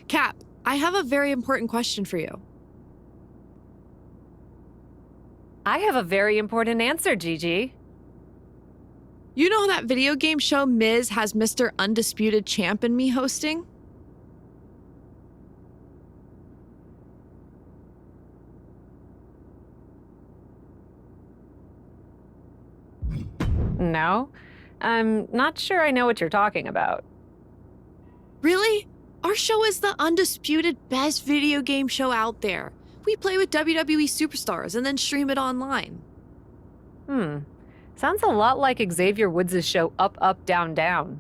Cap, I have a very important question for you. I have a very important answer, Gigi. You know that video game show Miz has Mr. Undisputed Champ and me hosting? No, I'm not sure I know what you're talking about. Really? Our show is the undisputed best video game show out there. We play with WWE superstars and then stream it online. Sounds a lot like Xavier Woods' show Up, Up, Down, Down.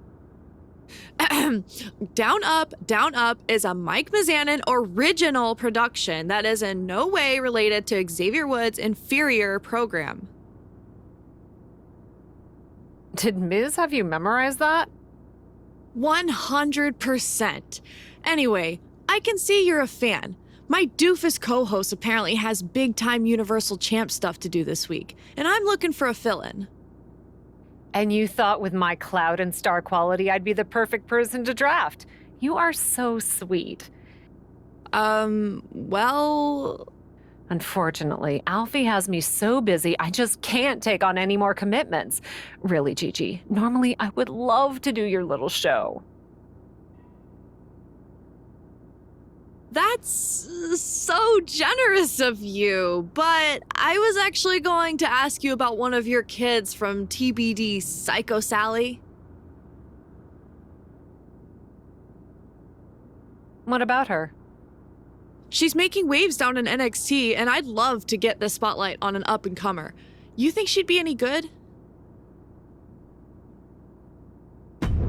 Down Up is a Mike Mizanin original production that is in no way related to Xavier Woods' inferior program. Did Miz have you memorize that? 100%. Anyway, I can see you're a fan. My doofus co-host apparently has big-time Universal Champ stuff to do this week, and I'm looking for a fill-in. And you thought with my clout and star quality I'd be the perfect person to draft. You are so sweet. Well... Unfortunately, Alfie has me so busy I just can't take on any more commitments. Really, Gigi, normally I would love to do your little show. That's so generous of you, but I was actually going to ask you about one of your kids from TBD Psycho Sally. What about her? She's making waves down in NXT, and I'd love to get the spotlight on an up-and-comer. You think she'd be any good?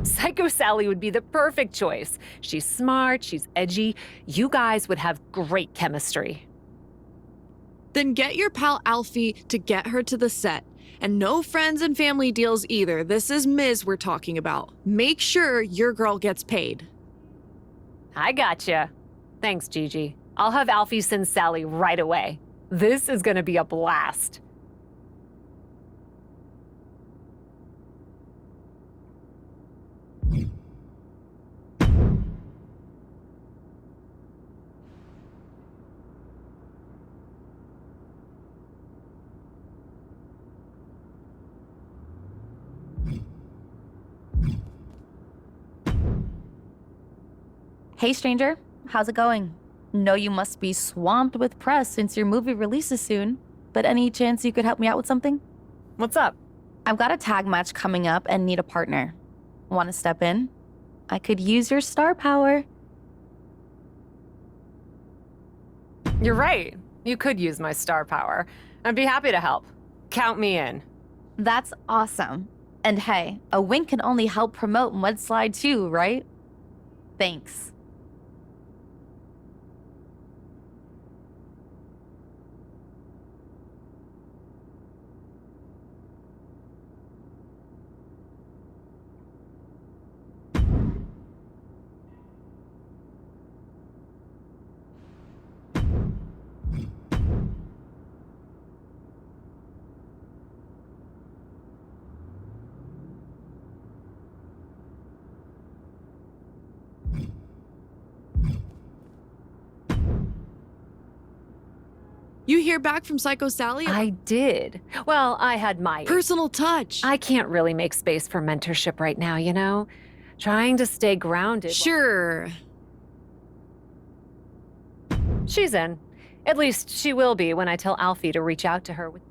Psycho Sally would be the perfect choice. She's smart, she's edgy. You guys would have great chemistry. Then get your pal Alfie to get her to the set. And no friends and family deals either. This is Miz we're talking about. Make sure your girl gets paid. I gotcha. Thanks, Gigi. I'll have Alfie send Sally right away. This is gonna be a blast. Hey stranger, how's it going? Know you must be swamped with press since your movie releases soon, but any chance you could help me out with something? What's up? I've got a tag match coming up and need a partner. Want to step in? I could use your star power. You're right. You could use my star power. I'd be happy to help. Count me in. That's awesome. And hey, a wink can only help promote Mudslide too, right? Thanks. You hear back from Psycho Sally? I did. Well, I had my Personal touch. I can't really make space for mentorship right now, you know? Trying to stay grounded. Sure. She's in. At least she will be when I tell Alfie to reach out to her with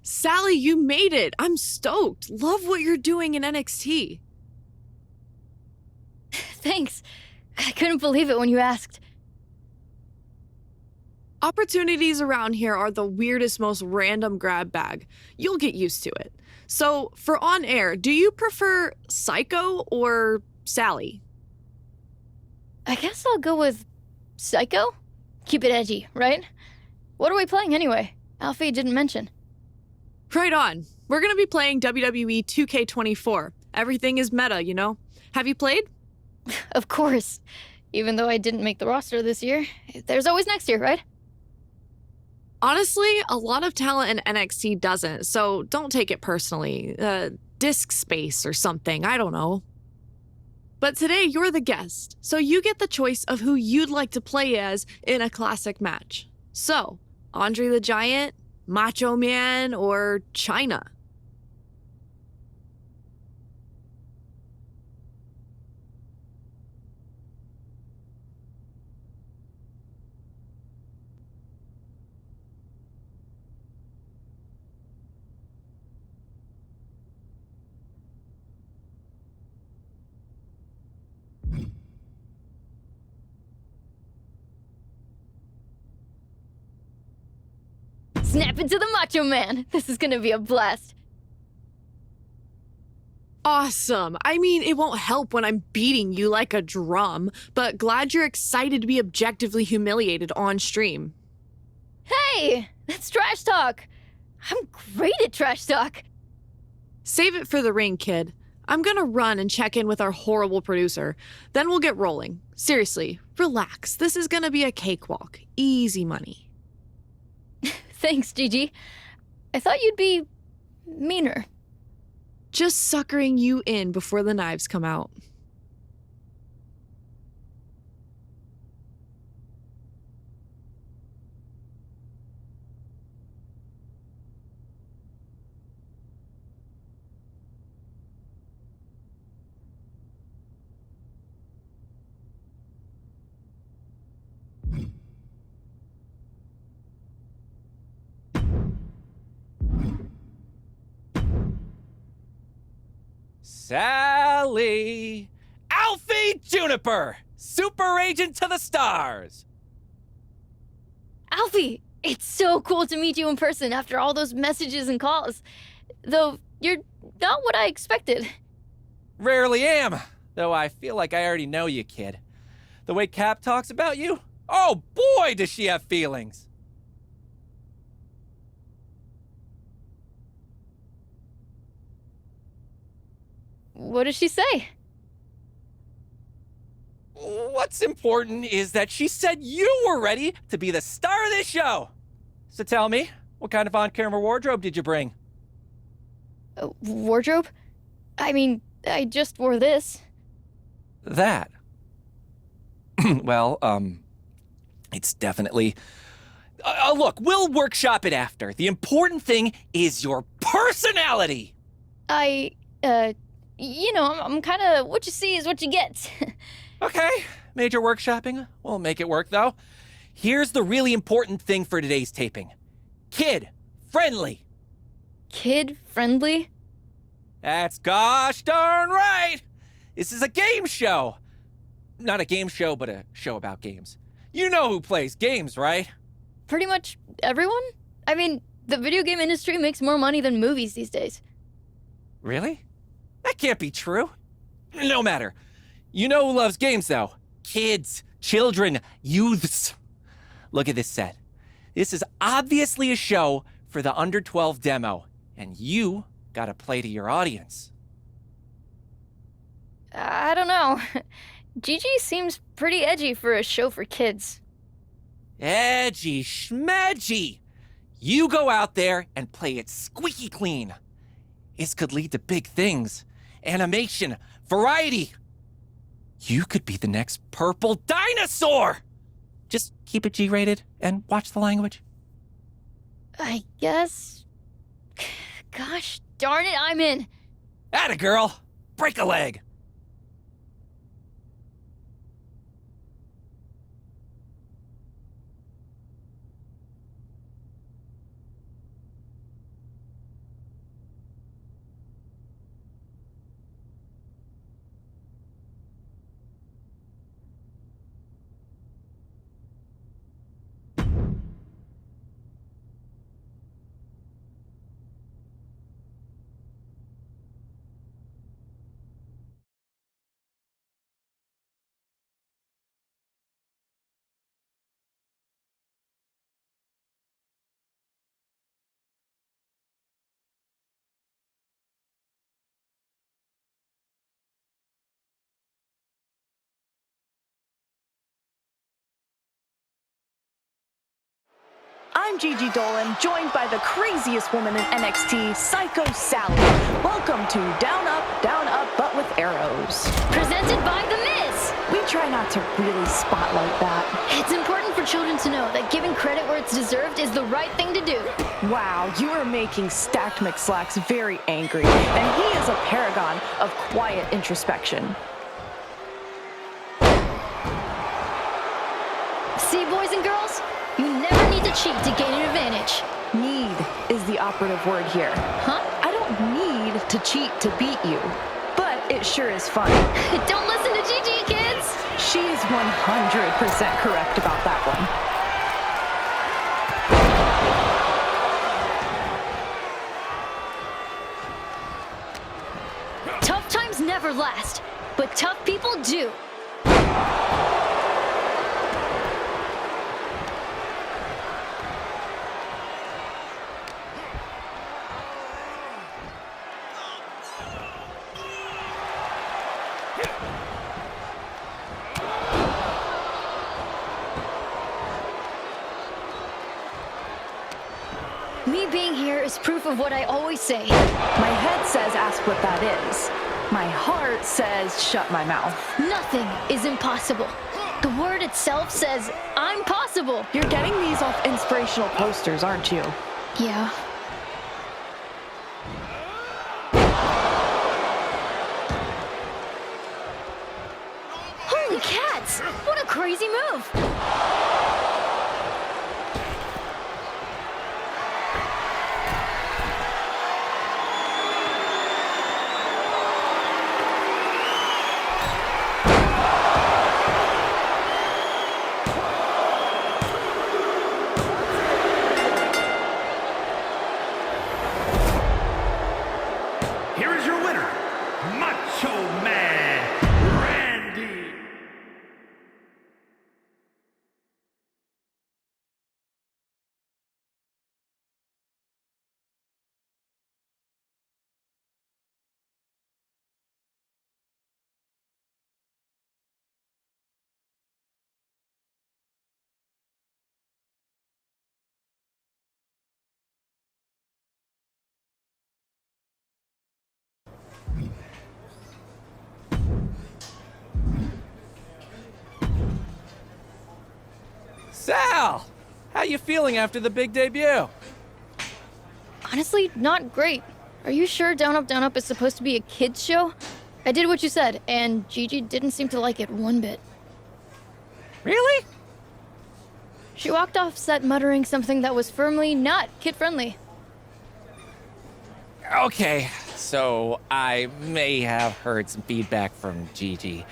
Sally, you made it! I'm stoked! Love what you're doing in NXT. Thanks. I couldn't believe it when you asked. Opportunities around here are the weirdest, most random grab bag. You'll get used to it. So, for on air, do you prefer Psycho or Sally? I guess I'll go with Psycho? Keep it edgy, right? What are we playing anyway? Alfie didn't mention. Right on. We're gonna be playing WWE 2K24. Everything is meta, you know? Have you played? Of course. Even though I didn't make the roster this year, there's always next year, right? Honestly, a lot of talent in NXT doesn't, so don't take it personally. Disk space or something, I don't know. But today you're the guest, so you get the choice of who you'd like to play as in a classic match. So, Andre the Giant, Macho Man, or China? Snap into the Macho Man! This is gonna be a blast. Awesome! I mean, it won't help when I'm beating you like a drum, but glad you're excited to be objectively humiliated on stream. Hey! That's trash talk! I'm great at trash talk! Save it for the ring, kid. I'm gonna run and check in with our horrible producer. Then we'll get rolling. Seriously, relax. This is gonna be a cakewalk. Easy money. Thanks, Gigi. I thought you'd be meaner. Just suckering you in before the knives come out. Sally! Alfie Juniper! Super Agent to the stars! Alfie, it's so cool to meet you in person after all those messages and calls. Though, you're not what I expected. Rarely am, though I feel like I already know you, kid. The way Cap talks about you? Oh boy, does she have feelings! What does she say? What's important is that she said you were ready to be the star of this show! So tell me, what kind of on-camera wardrobe did you bring? Wardrobe? I mean, I just wore this. That? Well, it's definitely... look, we'll workshop it after. The important thing is your personality! You know, I'm kind of what you see is what you get. Okay, major workshopping. We'll make it work, though. Here's the really important thing for today's taping. Kid-friendly. Kid-friendly? That's gosh darn right! This is a game show. Not a game show, but a show about games. You know who plays games, right? Pretty much everyone? I mean, the video game industry makes more money than movies these days. Really? That can't be true. No matter. You know who loves games, though? Kids, children, youths. Look at this set. This is obviously a show for the under 12 demo, and you gotta play to your audience. I don't know. Gigi seems pretty edgy for a show for kids. Edgy schmedgy. You go out there and play it squeaky clean. This could lead to big things. Animation, variety. You could be the next purple dinosaur. Just keep it G-rated and watch the language. I guess... Gosh darn it, I'm in. Atta girl. Break a leg. I'm Gigi Dolan, joined by the craziest woman in NXT, Psycho Sally. Welcome to Down Up, but with arrows. Presented by The Miz. We try not to really spotlight that. It's important for children to know that giving credit where it's deserved is the right thing to do. Wow, you are making Stacked McSlacks very angry, and he is a paragon of quiet introspection. See, boys and girls, you never need to cheat to gain an advantage. Need is the operative word here. Huh? I don't need to cheat to beat you, but it sure is fun. Don't listen to Gigi, kids. She's 100% correct about that one. Tough times never last, but tough people do. Me being here is proof of what I always say. My head says ask what that is. My heart says shut my mouth. Nothing is impossible. The word itself says, I'm possible. You're getting these off inspirational posters, aren't you? Yeah. Holy cats! What a crazy move! Here is your winner, Macho Man Randy. Sal! How you feeling after the big debut? Honestly, not great. Are you sure Down Up is supposed to be a kid's show? I did what you said, and Gigi didn't seem to like it one bit. Really? She walked off set muttering something that was firmly not kid-friendly. Okay, so I may have heard some feedback from Gigi.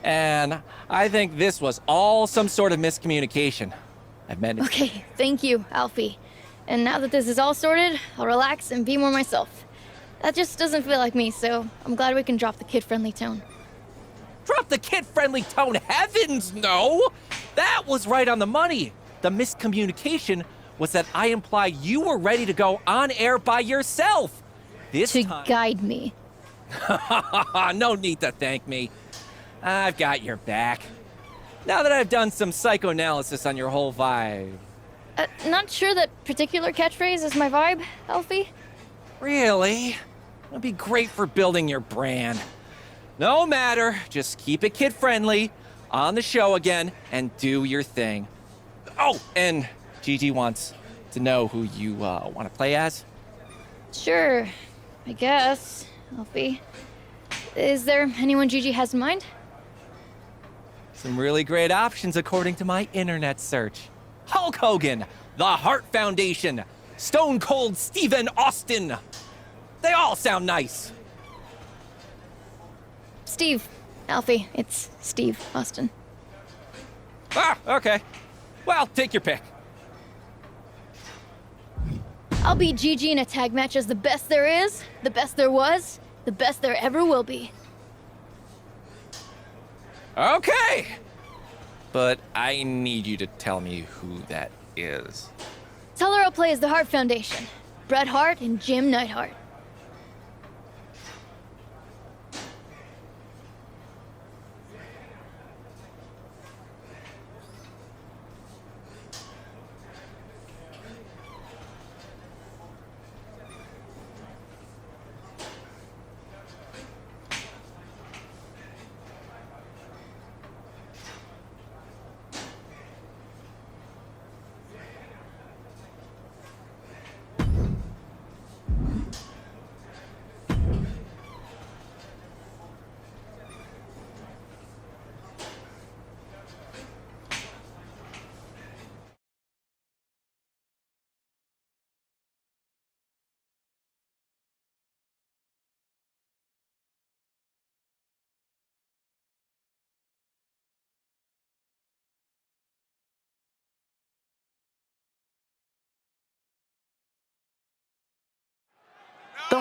And I think this was all some sort of miscommunication. I meant it. Okay, thank you, Alfie. And now that this is all sorted, I'll relax and be more myself. That just doesn't feel like me, so I'm glad we can drop the kid-friendly tone. Drop the kid-friendly tone, heavens no! That was right on the money. The miscommunication was that I implied you were ready to go on air by yourself. This To time... guide me. No need to thank me. I've got your back. Now that I've done some psychoanalysis on your whole vibe. Not sure that particular catchphrase is my vibe, Alfie. Really? It'd be great for building your brand. No matter, just keep it kid-friendly, on the show again, and do your thing. Oh, and Gigi wants to know who you want to play as. Sure, I guess, Alfie. Is there anyone Gigi has in mind? Some really great options according to my internet search. Hulk Hogan, The Hart Foundation, Stone Cold Steven Austin. They all sound nice. Steve, Alfie, it's Steve Austin. Ah, okay. Well, take your pick. I'll beat Gigi in a tag match as the best there is, the best there was, the best there ever will be. Okay. But I need you to tell me who that is. Tell her I'll play as the Hart Foundation. Bret Hart and Jim Neidhart.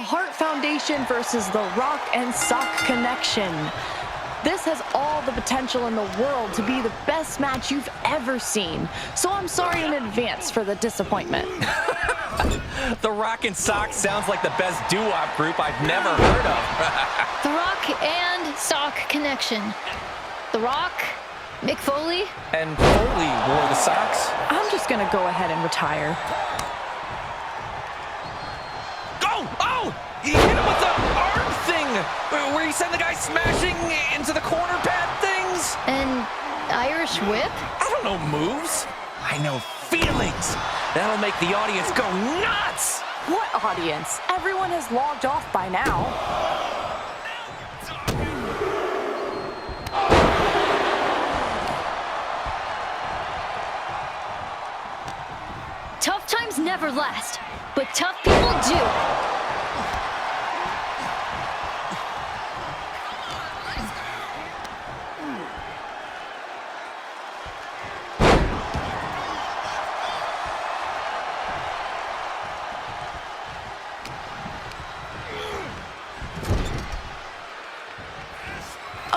Heart Foundation versus the Rock and Sock Connection. This has all the potential in the world to be the best match you've ever seen, so I'm sorry in advance for the disappointment. The Rock and Sock sounds like the best doo-wop group I've never heard of. The Rock and Sock Connection. The Rock, Mick Foley. And Foley wore the socks. I'm just gonna go ahead and retire. Oh! He hit him with the arm thing! Where he sent the guy smashing into the corner pad things! And Irish Whip? I don't know moves. I know feelings. That'll make the audience go nuts! What audience? Everyone has logged off by now. Tough times never last, but tough people do.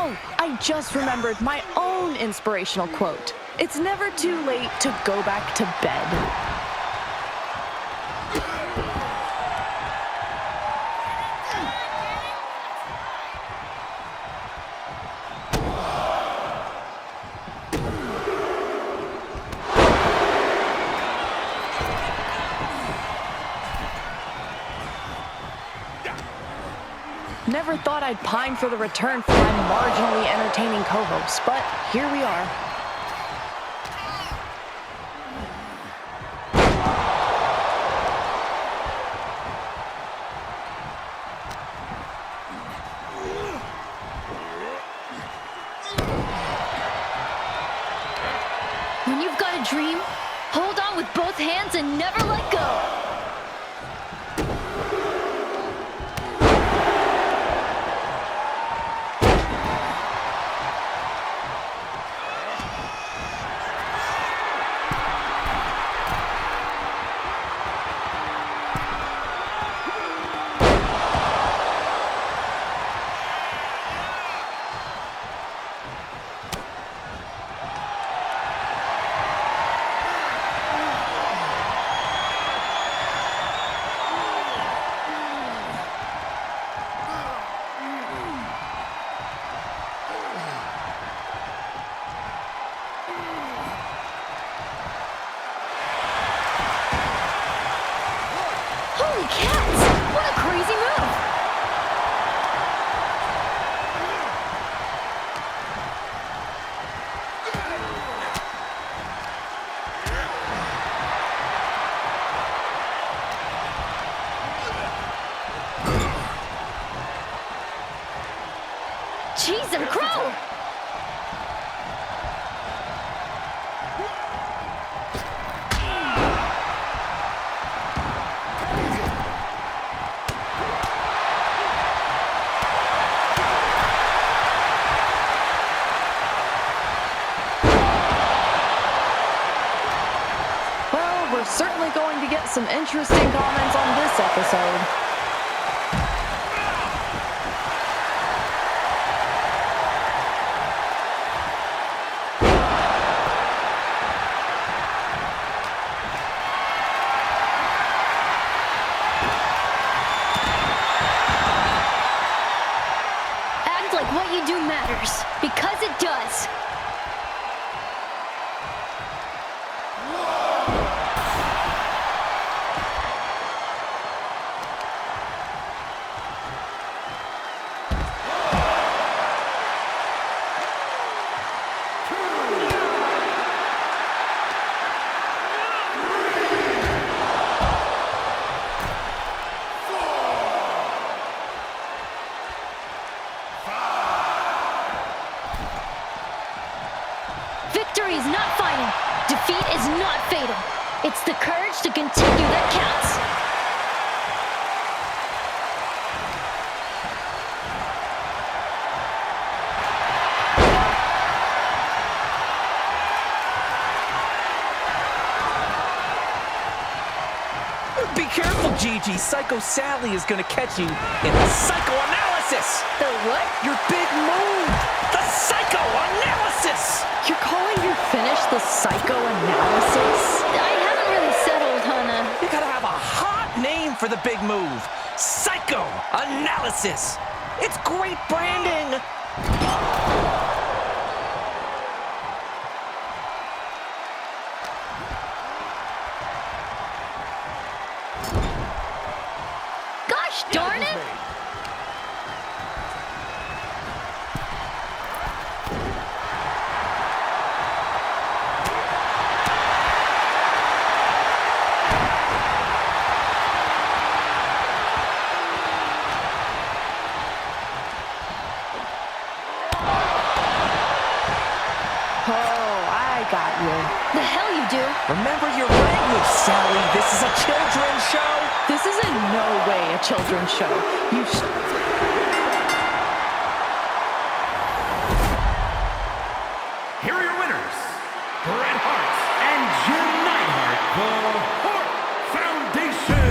Oh, I just remembered my own inspirational quote. It's never too late to go back to bed. Never thought I'd pine for the return for my marginally entertaining co-hosts, but here we are. When you've got a dream, hold on with both hands and never let go. Holy cats! What a crazy move! Cheese and crow! Well, we're certainly going to get some interesting comments on this episode. Act like what you do matters, because it does. Victory is not final. Defeat is not fatal. It's the courage to continue that counts. Be careful, Gigi. Psycho Sally is gonna catch you in the psychoanalysis. The what? Your big move. The psychoanalysis. You're calling your finish the psychoanalysis? I haven't really settled, Hannah. You gotta have a hot name for the big move. Psychoanalysis. It's great branding. Gosh darn it! Got you. The hell you do? Remember your language, Sally. This is a children's show. This is in no way a children's show. Here are your winners, Bret Hart and Jim Neidhart, the Hart Foundation.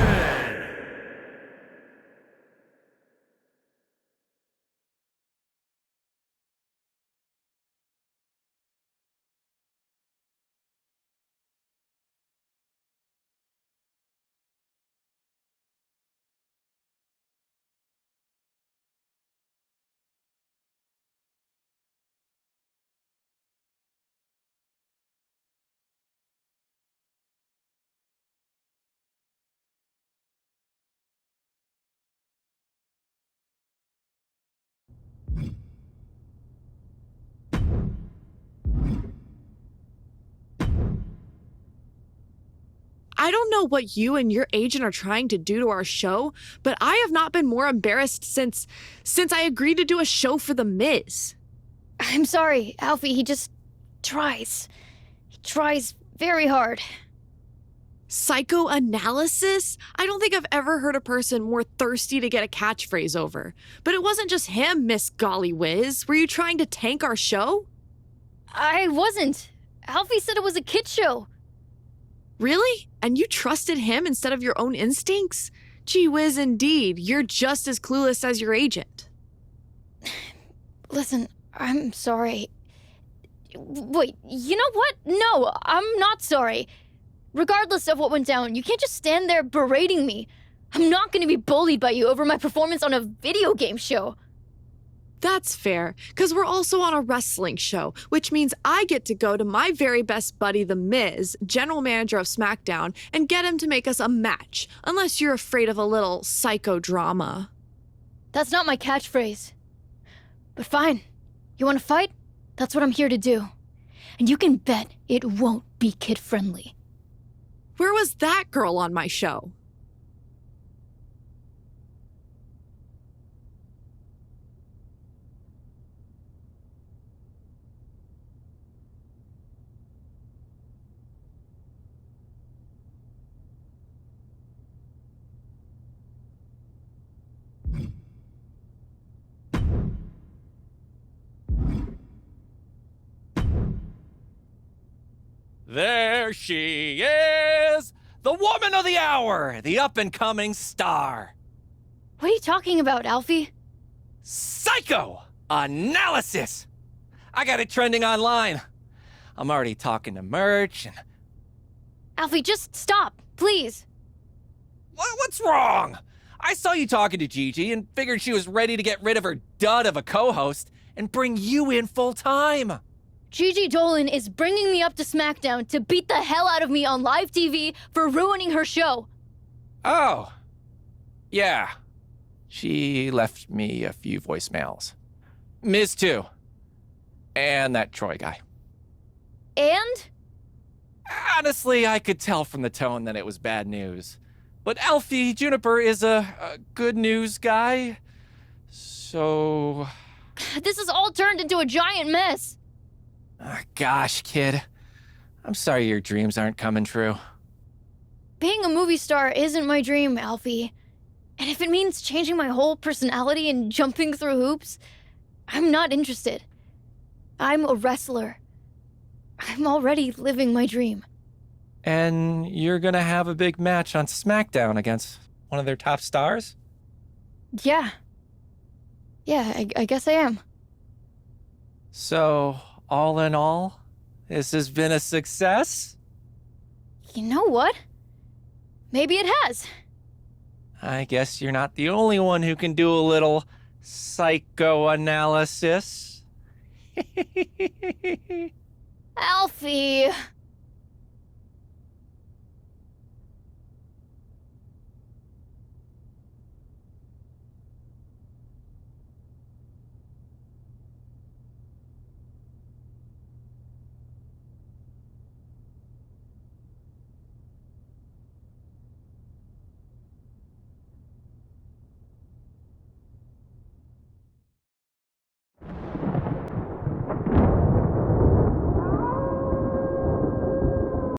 I don't know what you and your agent are trying to do to our show, but I have not been more embarrassed since I agreed to do a show for The Miz. I'm sorry, Alfie. He just tries. He tries very hard. Psychoanalysis? I don't think I've ever heard a person more thirsty to get a catchphrase over. But it wasn't just him, Miss Golly Whiz. Were you trying to tank our show? I wasn't. Alfie said it was a kid show. Really? And you trusted him instead of your own instincts? Gee whiz, indeed. You're just as clueless as your agent. Listen, I'm sorry. Wait, you know what? No, I'm not sorry. Regardless of what went down, you can't just stand there berating me. I'm not going to be bullied by you over my performance on a video game show. That's fair, because we're also on a wrestling show, which means I get to go to my very best buddy, The Miz, general manager of SmackDown, and get him to make us a match, unless you're afraid of a little psychodrama. That's not my catchphrase. But fine. You want to fight? That's what I'm here to do. And you can bet it won't be kid-friendly. Where was that girl on my show? There she is! The woman of the hour! The up-and-coming star! What are you talking about, Alfie? Psychoanalysis! I got it trending online. I'm already talking to merch and... Alfie, just stop, please. What's wrong? I saw you talking to Gigi and figured she was ready to get rid of her dud of a co-host and bring you in full-time. Gigi Dolan is bringing me up to SmackDown to beat the hell out of me on live TV for ruining her show. Oh. Yeah. She left me a few voicemails. Miz too. And that Troy guy. And? Honestly, I could tell from the tone that it was bad news. But Alfie Juniper is a good news guy. So... This has all turned into a giant mess. Gosh, kid. I'm sorry your dreams aren't coming true. Being a movie star isn't my dream, Alfie. And if it means changing my whole personality and jumping through hoops, I'm not interested. I'm a wrestler. I'm already living my dream. And you're gonna have a big match on SmackDown against one of their top stars? Yeah. Yeah, I guess I am. So, all in all, this has been a success? You know what? Maybe it has. I guess you're not the only one who can do a little psychoanalysis. Alfie.